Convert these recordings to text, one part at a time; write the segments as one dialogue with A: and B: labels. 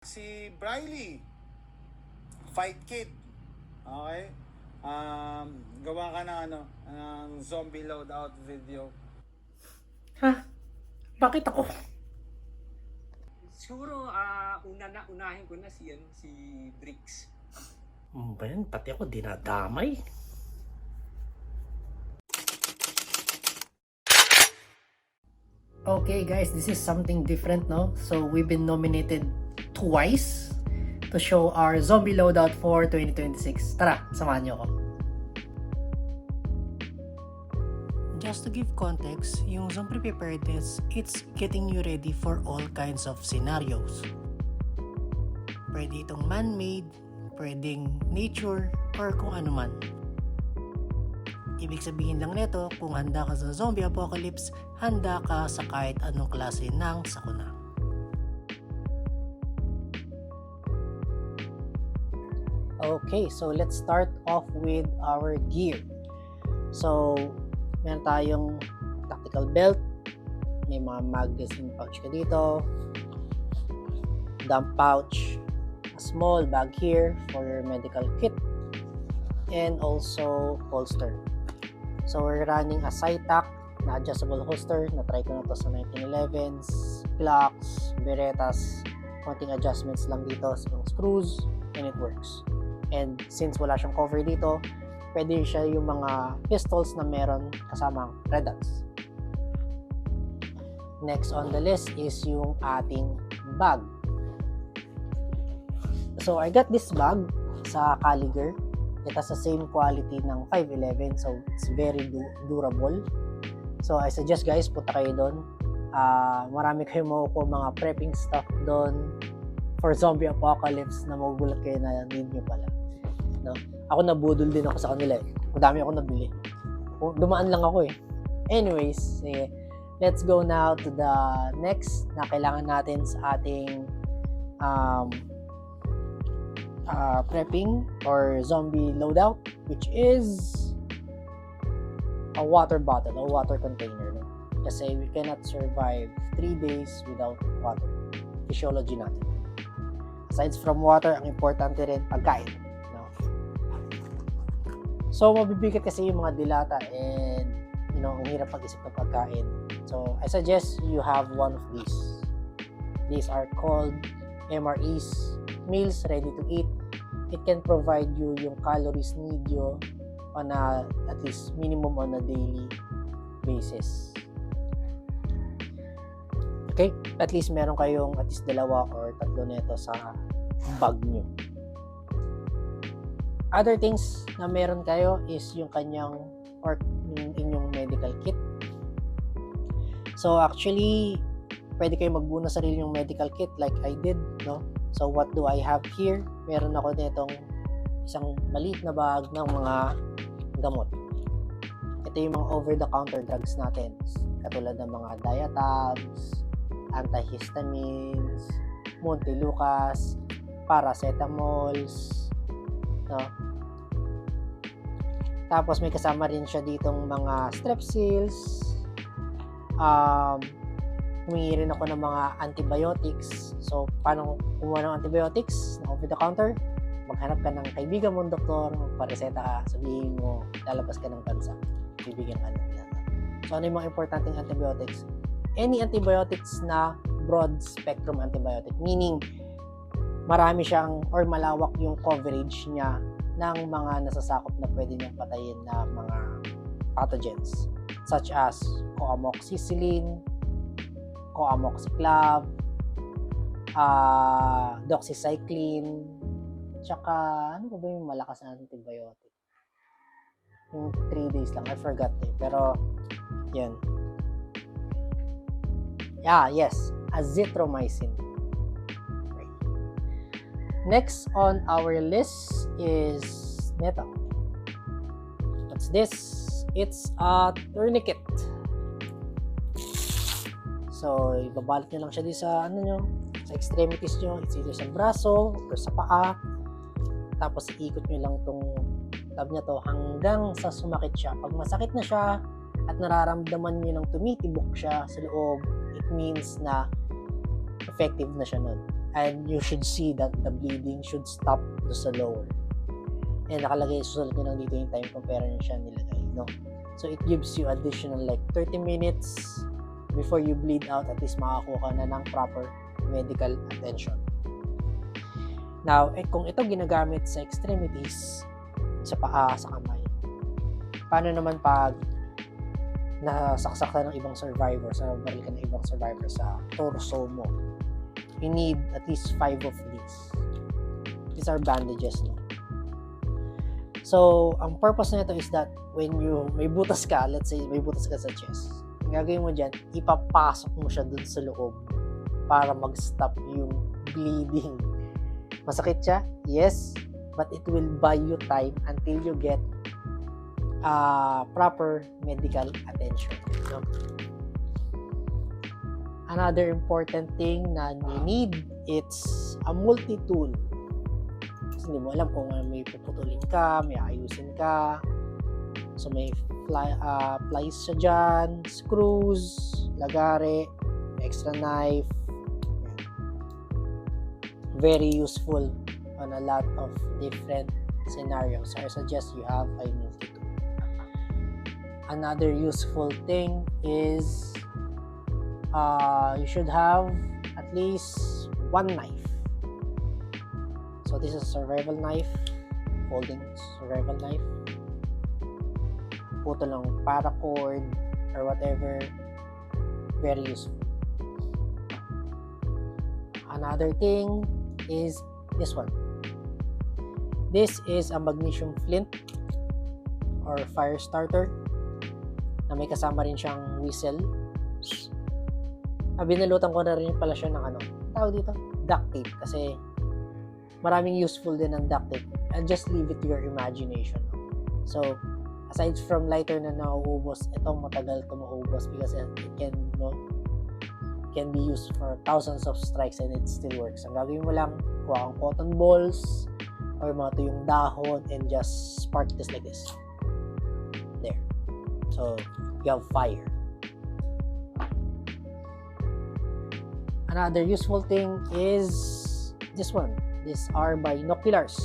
A: Si Briley, Fight Kid. Okay? Gawa ka ng zombie loadout video.
B: Ha? Bakit ako?
C: Siguro unahin ko na si Bricks.
B: Ba yan? Pati ako dinadamay. Okay guys, this is something different, no? So we've been nominated twice to show our zombie loadout for 2026. Tara, samahan niyo ako. Just to give context, yung zombie preparedness, it's getting you ready for all kinds of scenarios. Pwede itong man-made, pwedeng nature, or kung ano man. Ibig sabihin lang nito, kung handa ka sa zombie apocalypse, handa ka sa kahit anong klase ng sakuna. Okay, so let's start off with our gear. So, meron tayong tactical belt, may mga magazine pouch ka dito, dump pouch, a small bag here for your medical kit, and also holster. So we're running a SciTac na adjustable holster. Na-try ko na to sa 1911s, Glocks, Berettas. Konting adjustments lang dito sa screws and it works. And since wala siyang cover dito, pwede siya yung mga pistols na meron kasamang red dots. Next on the list is yung ating bag. So I got this bag sa Caliger. It has the same quality ng 511, so it's very durable. So I suggest guys, punta kayo doon. Marami kayo makukuha mga prepping stuff doon for zombie apocalypse na magugulat kayo na need nyo pala. No? Ako nabudol din ako sa kanila eh. Madami ako nabili. Dumaan lang ako eh. Anyways, let's go now to the next na kailangan natin sa ating prepping or zombie loadout, which is a water bottle, a water container. No? Kasi we cannot survive 3 days without water. Physiology natin. Aside from water, ang importante rin pagkain. No? So, mabibigat kasi yung mga dilata and ang hirap pag-isip ng pagkain. So, I suggest you have one of these. These are called MREs, meals ready to eat. It can provide you yung calories need you on at least minimum on a daily basis. Okay? At least meron kayong at least 2 or 3 nito sa bag nyo. Other things na meron kayo is yung kanyang or yung inyong medical kit. So actually, pwede kayo magbuo ng sarili yung medical kit like I did, no? So what do I have here? Meron ako nitong isang maliit na bag ng mga gamot. Ito yung mga over-the-counter drugs natin. Katulad ng mga Diatabs, antihistamines, Montelukast, paracetamols, no? Tapos may kasama rin siya ditong mga strepsils, humingi rin ako ng mga antibiotics. So, paano kumuha ng antibiotics na over the counter? Maghanap ka ng kaibigan mong doktor, magpareseta ka, sabihin mo, lalabas ka ng bansa. Bibigyan ka ng lata. So, ano yung mga importanteng antibiotics? Any antibiotics na broad spectrum antibiotic, meaning marami siyang or malawak yung coverage niya ng mga nasasakop na pwede niyang patayin na mga pathogens such as coamoxicillin, coamoxiclav, doxycycline, tsaka ano ba yung malakas na antibiotic? Yung 3 days lang, I forgot eh. Pero, yun. Yes, azithromycin. Okay. Next on our list is neto. What's this? It's a tourniquet. So, ibabalot nyo lang siya di sa sa extremities nyo. It's either sa braso or sa paa. Tapos, iikot nyo lang tong tab niya to hanggang sa sumakit siya. Pag masakit na siya at nararamdaman nyo nang tumitibok siya sa loob, it means na effective na siya nun. and you should see that the bleeding should stop do sa lower. And nakalagay, susulat ko lang dito yung time compare nyo siya nilagay, no? So it gives you additional like 30 minutes before you bleed out, at least makakuha ka na ng proper medical attention. Now, kung ito ginagamit sa extremities, sa paa, sa kamay, paano naman pag nasaksak ka ng ibang survivor, sa baril ka ng ibang survivor sa torso mo? You need at least 5 of these. These are bandages, no? So, ang purpose nito is that when may butas ka, let's say may butas ka sa chest, ang gagawin mo dyan, ipapasok mo siya dun sa loob para mag-stop yung bleeding. Masakit siya? Yes, but it will buy you time until you get proper medical attention. No? Another important thing na you need, it's a multi-tool. Kasi hindi mo alam kung may puputulin ka, may ayusin ka. So may plies siya dyan, screws, lagare, extra knife. Very useful on a lot of different scenarios. So I suggest you have a multi-tool. Another useful thing is you should have at least one knife. So this is a survival knife, folding survival knife. Puto lang paracord or whatever. Very useful. Another thing is this one. This is a magnesium flint or fire starter na may kasama rin siyang whistle. Binalutan ko na rin pala siya ng tawag dito, duct tape, kasi maraming useful din ng duct tape. And just leave it to your imagination. So, aside from lighter na nauubos, itong matagal ito maubos because it can be used for thousands of strikes and it still works. Ang gagawin mo lang, kuha kang cotton balls or mga tuyong dahon and just spark this like this. There. So, you have fire. Another useful thing is this one. These are binoculars.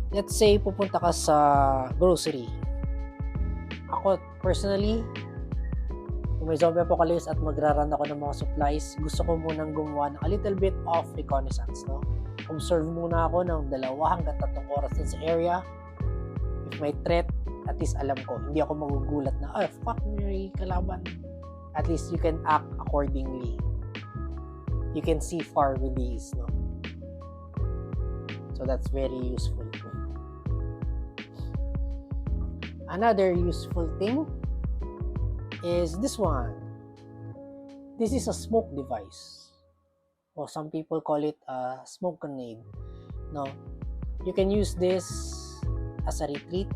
B: Let's say, pupunta ka sa grocery. Ako, personally, kung may zombie apocalypse at magraran ako ng mga supplies, gusto ko munang gumawa ng a little bit of reconnaissance, no? Observe muna ako ng 2 hanggang 3 oras dun sa area. If may threat, at least alam ko. Hindi ako magugulat na, fuck, may kalaban. At least you can act accordingly. You can see far with these, no? So that's very useful. Another useful thing is this one. This is a smoke device, or some people call it a smoke grenade. No, you can use this as a retreat.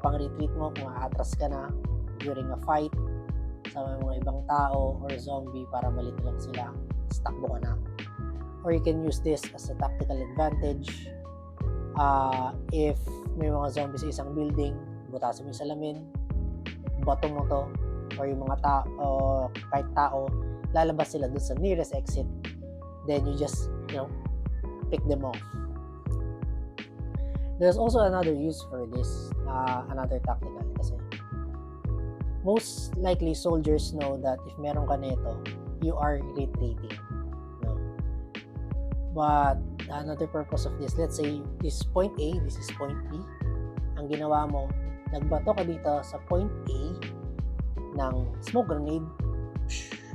B: Pang-retreat mo kung aatras ka na during a fight sa mga ibang tao or zombie para malito lang sila, takbo ka na. Or you can use this as a tactical advantage. If may mga zombies sa isang building, butasin mo yung salamin, bato mo to, or yung mga kahit tao, lalabas sila dun sa nearest exit, then you just, pick them off. There's also another use for this, another tactical, kasi most likely soldiers know that if meron ka nito, you are retreating. No? But another purpose of this, let's say this point A, this is point B. Ang ginawa mo, nagbato ka dito sa point A ng smoke grenade,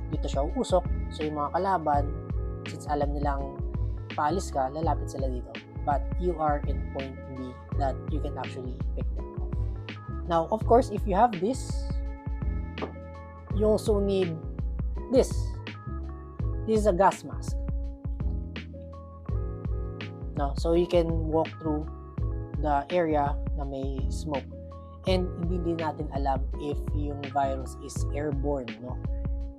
B: dito siya uusok. So yung mga kalaban, since alam nilang paalis ka, lalapit sila dito. But you are in point B that you can actually pick them off. Now, of course, if you have this, you also need this. This is a gas mask. No, so you can walk through the area na may smoke. And hindi din natin alam if yung virus is airborne, no?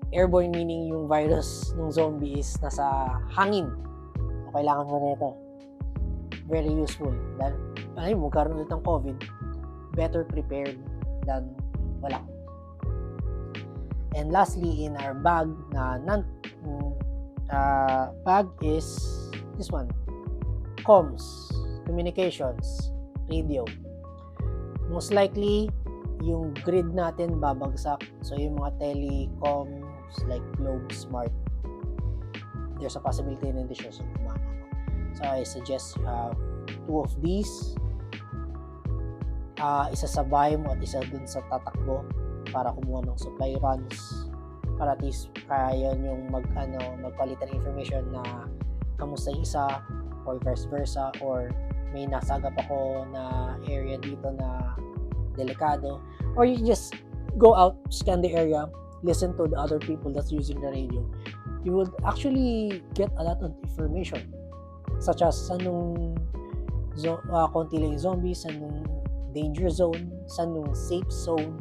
B: Airborne meaning yung virus ng zombie is nasa hangin. So, kailangan mo na ito. Very useful. Dahil, magkaroon ulit ng COVID, better prepared than wala. And lastly, in our bag na bag is this one. Comms, communications, radio. Most likely, yung grid natin babagsak. So, yung mga telecoms like Globe, Smart, there's a possibility na hindi siya gumana. So, I suggest you have 2 of these. Isa sa bahay mo at isa dun sa tatakbo para kumuha ng supply runs. Para at least kaya yung magpalitan ng information na kamusta yung isa or vice versa, or may nasagap ako na area dito na delikado, or you just go out, scan the area, listen to the other people that's using the radio. You would actually get a lot of information, such as anong konti lang yung zombies, anong danger zone, anong safe zone.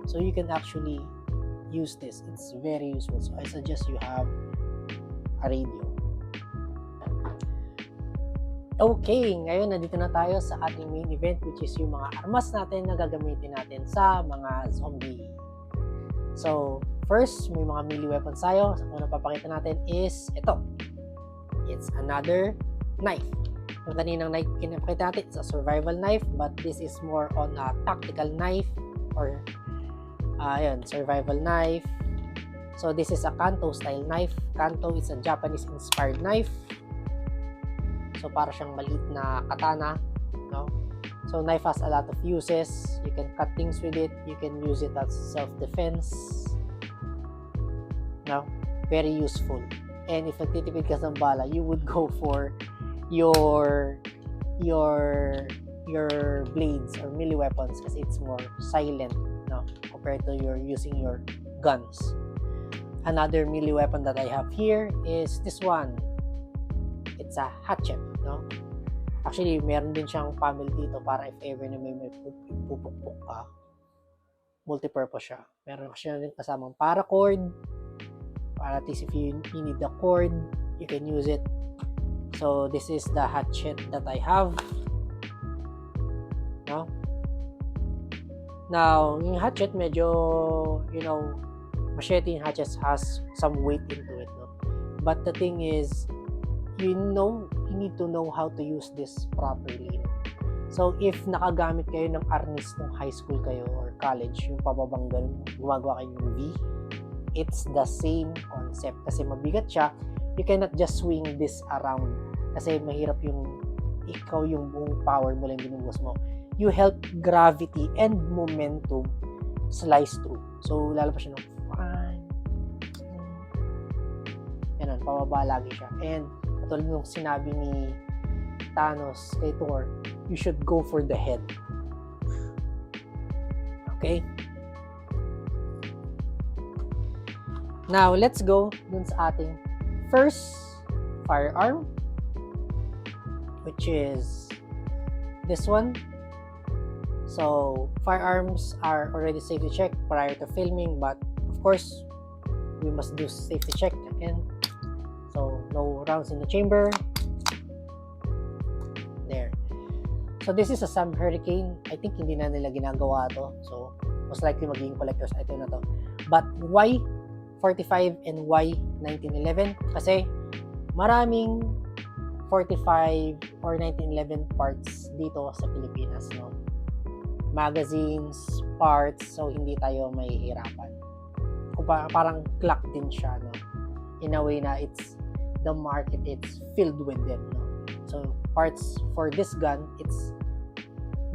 B: So you can actually use this. It's very useful. So I suggest you have a radio. Okay, ngayon nandito na tayo sa ating main event, which is yung mga armas natin na gagamitin natin sa mga zombie. So, first, may mga melee weapons tayo. So, una papakita natin is ito. It's another knife. Yung kaninang knife pinapakita natin, it's a survival knife, but this is more on a tactical knife or survival knife. So, this is a Kanto style knife. Kanto is a Japanese inspired knife. So, para siyang maliit na katana, no? So, knife has a lot of uses. You can cut things with it. You can use it as self-defense. No? Very useful. And if nagtitipid ka ng bala, you would go for your blades or melee weapons kasi it's more silent, no? Compared to using your guns. Another melee weapon that I have here is this one. It's a hatchet, no? Actually, meron din siyang family dito para if ever na may pupukpok ka, multi-purpose siya. Meron siya rin kasamang paracord, para at least if you need the cord, you can use it. So, this is the hatchet that I have. No? Now, yung hatchet, medyo, machete yung hatchet has some weight into it, no? But the thing is, you need to know how to use this properly. So, if nakagamit kayo ng arnis nung high school kayo or college, yung pababang ganun, gumagawa kayo ng V, it's the same concept. Kasi mabigat siya, you cannot just swing this around. Kasi mahirap ikaw yung buong power mo lang binubuhos mo. You help gravity and momentum slice through. So, lalabas siya ng ganun, pababa lagi siya. And, katulad nung sinabi ni Thanos kay Thor, you should go for the head. Okay? Now, let's go dun sa ating first firearm, which is this one. So, firearms are already safety checked prior to filming, but of course, we must do safety check again. So, no rounds in the chamber. There. So, this is a Sam Hurricane. I think hindi na nila ginagawa to. So, most likely magiging collector's item na to. But, why 45 and why 1911? Kasi, maraming 45 or 1911 parts dito sa Pilipinas, no? Magazines, parts, so hindi tayo mahihirapan. Parang clock din siya, no? In a way na the market, it's filled with them, no? So, parts for this gun, it's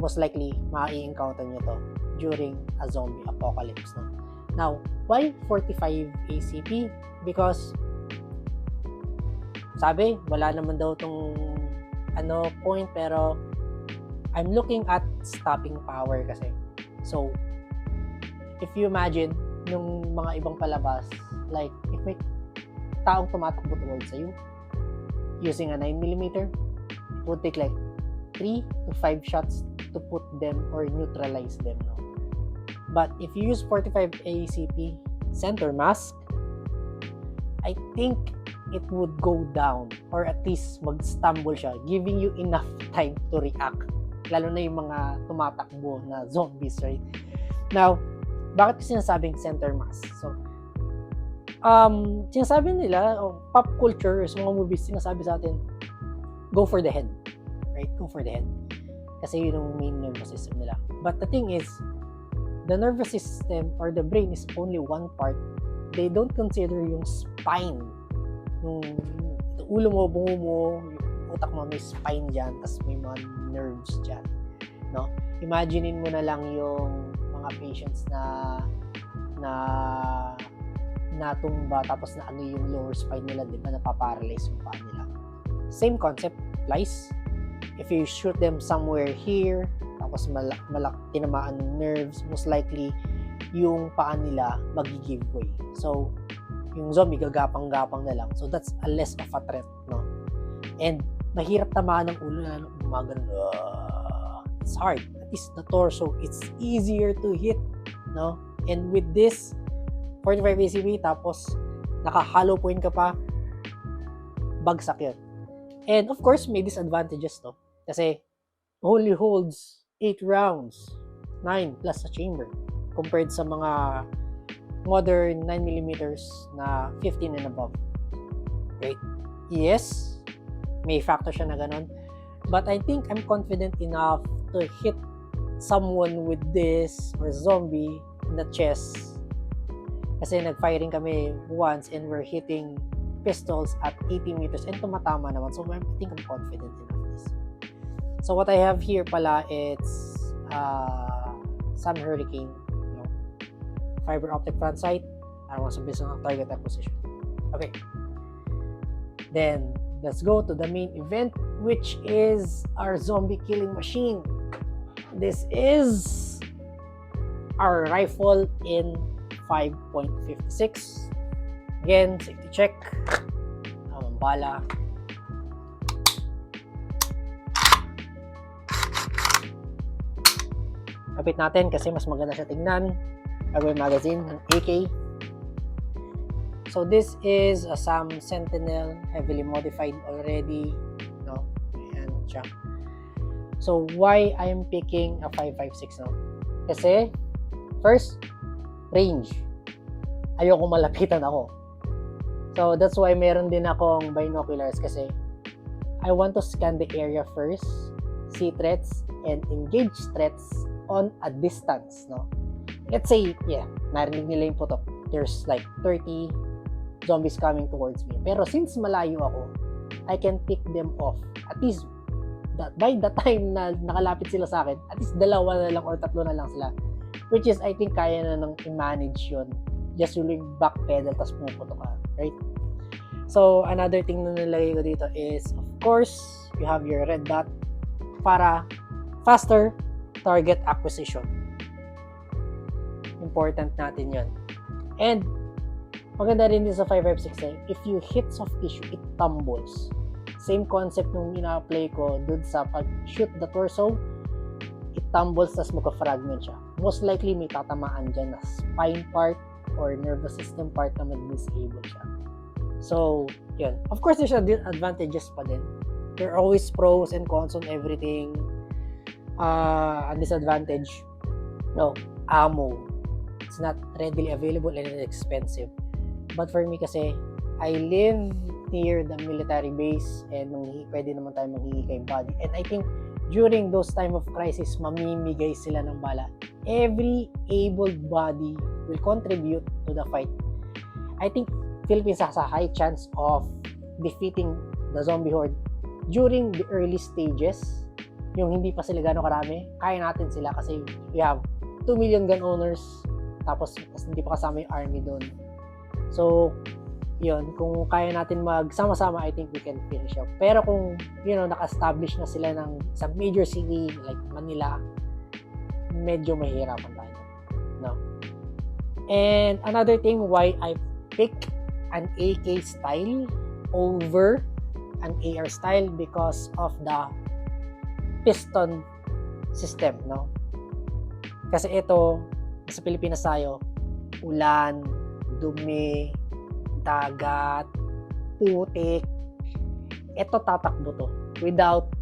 B: most likely ma-encounter nyo to during a zombie apocalypse, no? Now, why 45 ACP? Because sabi, wala naman daw tong point, pero I'm looking at stopping power kasi. So, if you imagine yung mga ibang palabas, like if may taong tumatakbo towards sa'yo using a 9mm, it would take like 3 to 5 shots to put them or neutralize them, no? But if you use 45 ACP center mask, I think it would go down or at least mag-stumble siya, giving you enough time to react, lalo na yung mga tumatakbo na zombies, right? Now, bakit ko sinasabing center mask? So, sinasabi nila, pop culture, sa mga movies, sinasabi sa atin, go for the head. Right? Go for the head. Kasi yun yung main nervous system nila. But the thing is, the nervous system or the brain is only one part. They don't consider yung spine. Yung ulo mo, bungo mo, yung utak mo, may spine dyan, tapos may mga nerves dyan. No? Imaginein mo na lang yung mga patients na natumba tapos naagay yung lower spine nila, di ba, napaparalyze yung paa nila. Same concept applies. If you shoot them somewhere here, tapos tinamaan ng nerves, most likely yung paa nila mag-give way. So, yung zombie gagapang-gapang na lang. So, that's a less of a threat, no? And mahirap tamaan ng ulo na umagano. It's hard. At least the torso, it's easier to hit, no? And with this 45 ACV, tapos naka-hollow point ka pa, bagsak yun. And of course, may disadvantages, no? Kasi only holds 8 rounds, 9 plus sa chamber, compared sa mga modern 9mm na 15 and above. Right? Yes, may factor siya na ganun. But I think I'm confident enough to hit someone with this or zombie in the chest. Kasi nag-firing kami once and we're hitting pistols at 80 meters and tumatama naman. So I think I'm confident enough this. So what I have here pala, it's Sun Hurricane, fiber optic front sight. I want to build on target acquisition. Okay. Then let's go to the main event, which is our zombie killing machine. This is our rifle in 5.56. Again, safety check. Tamang bala. Kapit natin kasi mas maganda siya tingnan. Gagawin magazine ng AK. So this is a SAM Sentinel, heavily modified already. No? Ayan siya. So why I am picking a 5.56 now? Kasi first, range. Ayoko malapitan ako. So that's why meron din akong binoculars kasi I want to scan the area first, see threats, and engage threats on a distance, no? Let's say, narinig nila yung putok. There's like 30 zombies coming towards me. Pero since malayo ako, I can pick them off. At least, by the time na nakalapit sila sa akin, at least 2 na lang or 3 na lang sila. Which is, I think, kaya na nang i-manage yun. Just yung back pedal, tapos pumuputok ka. Right? So, another thing na nilagay ko dito is, of course, you have your red dot para faster target acquisition. Important natin yun. And, maganda rin din sa 5.56 if you hit soft tissue, it tumbles. Same concept nung ina-apply ko dun sa pag-shoot the torso, it tumbles tas magka-fragment siya. Most likely may tatamaan dyan na spine part or nervous system part na mag-disable siya. So, yun. Of course, there's advantages pa din. There are always pros and cons on everything. A disadvantage, ammo. It's not readily available and it's expensive. But for me kasi, I live near the military base and pwede naman tayo manghingi kay body. And I think during those time of crisis, mamimigay sila ng bala. Every able body will contribute to the fight. I think Philippines has a high chance of defeating the zombie horde during the early stages. Yung hindi pa sila gano'ng karami, kaya natin sila kasi we have 2 million gun owners tapos hindi pa kasama yung army doon. So, yun, kung kaya natin magsama-sama, I think we can finish up. Pero kung, naka-establish na sila ng isang major city like Manila, medyo mahihirapan tayo. No? And another thing why I pick an AK style over an AR style because of the piston system, no? Kasi ito, sa Pilipinas tayo, ulan, dumi, dagat, putik, ito tatakbo to without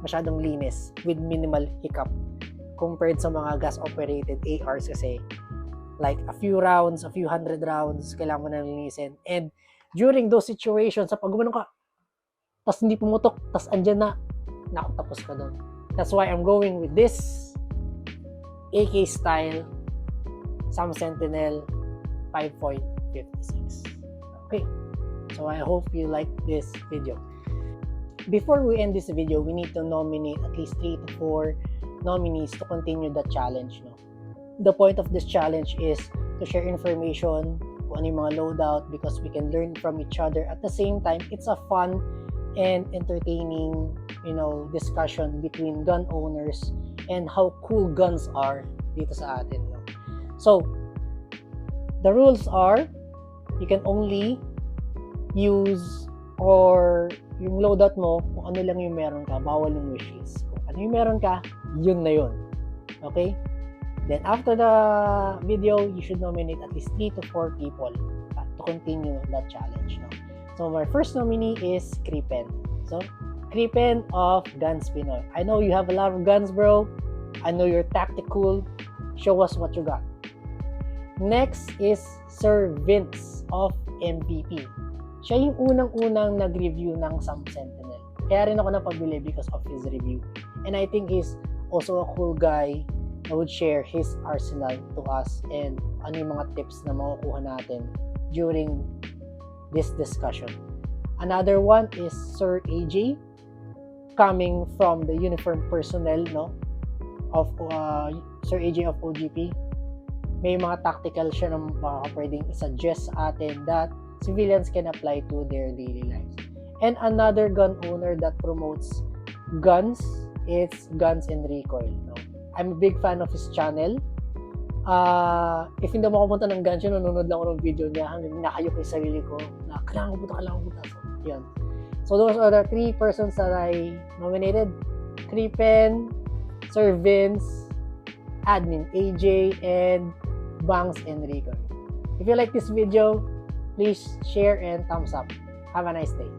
B: masyadong linis, with minimal hiccup compared sa mga gas operated ARs kasi like a few rounds, a few hundred rounds, kailangan mo na linisin. And during those situations, sa pag gumanon ka, tas hindi pumutok, tas andyan na, naku, tapos ka doon. That's why I'm going with this AK style SAM Sentinel 5.56. Okay, so I hope you like this video. Before we end this video, we need to nominate at least 3 to 4 nominees to continue the challenge. No? The point of this challenge is to share information kung ano yung mga loadout because we can learn from each other. At the same time, it's a fun and entertaining, discussion between gun owners and how cool guns are dito sa atin. No? So, the rules are, you can only use or yung loadout mo kung ano lang yung meron ka, bawal yung wishlist. Kung ano yung meron ka, yun na yun. Okay? Then after the video, you should nominate at least 3 to 4 people to continue that challenge. No? So my first nominee is Kripen. So, Kripen of Guns Pinoy. I know you have a lot of guns, bro. I know you're tactical. Show us what you got. Next is Sir Vince of MVP. Siya yung unang-unang nag-review ng SAM Sentinel. Kaya rin ako napabili because of his review. And I think he's also a cool guy na would share his arsenal to us and ano yung mga tips na makukuha natin during this discussion. Another one is Sir AJ, coming from the uniform personnel of Sir AJ of OGP. May mga tactical siya na pwedeng isuggest sa atin that civilians can apply to their daily lives. And another gun owner that promotes guns, it's Guns and Recoil. I'm a big fan of his channel. If hindi mo ako punta ng guns yun, nanonood lang ako ng video niya hanggang nakayo ko yung sarili ko na kailangan ko punta. So, yun. So those are the 3 persons that I nominated. Kripen, Sir Vince, Admin AJ, and Bangs and Recoil. If you like this video, please share and thumbs up. Have a nice day.